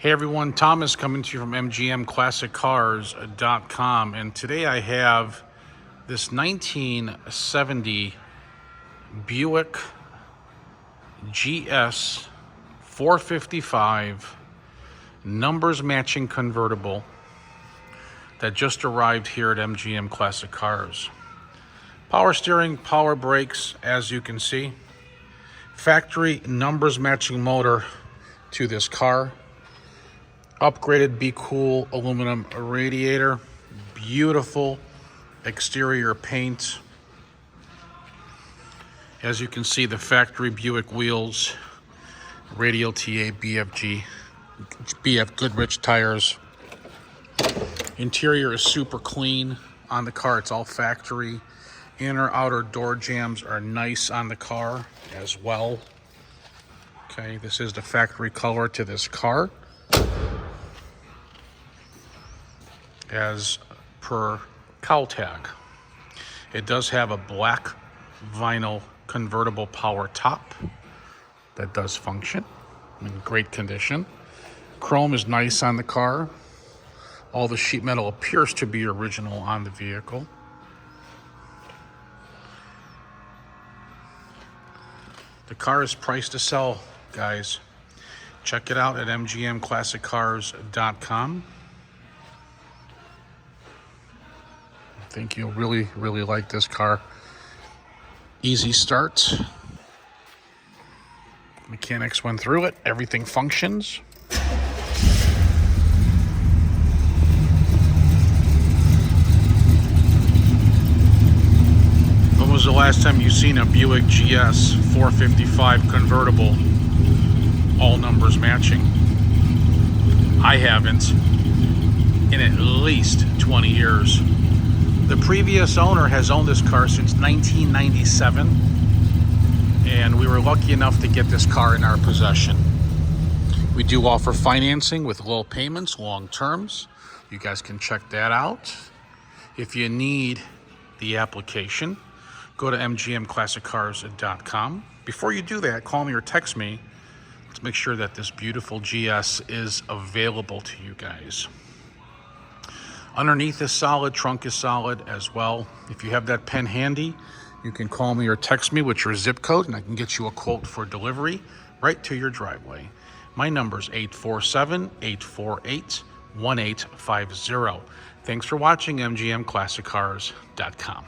Hey everyone, Thomas coming to you from MGM Classic Cars.com, and today I have this 1970 Buick GS 455 numbers matching convertible that just arrived here at MGM Classic Cars. Power steering, power brakes, as you can see. Factory numbers matching motor to this car. Upgraded Be Cool aluminum radiator. Beautiful exterior paint. As you can see, the factory Buick wheels, radial TA BFGoodrich tires. Interior is super clean on the car. It's all factory. Inner outer door jambs are nice on the car as well. Okay, this is the factory color to this car, as per tach. It does have a black vinyl convertible power top that does function in great condition. Chrome is nice on the car. All the sheet metal appears to be original on the vehicle. The car is priced to sell, guys. Check it out at mgmclassiccars.com. I think you'll really like this car. Easy start. Mechanics went through it. Everything functions. When was the last time you seen a Buick GS 455 convertible, all numbers matching? I haven't in at least 20 years. The previous owner has owned this car since 1997, and we were lucky enough to get this car in our possession. We do offer financing with low payments, long terms. You guys can check that out. If you need the application, go to mgmclassiccars.com. Before you do that, call me or text me to make sure that this beautiful GS is available to you guys. Underneath is solid, trunk is solid as well. If you have that pen handy, you can call me or text me with your zip code, and I can get you a quote for delivery right to your driveway. My number is 847-848-1850. Thanks for watching mgmclassiccars.com.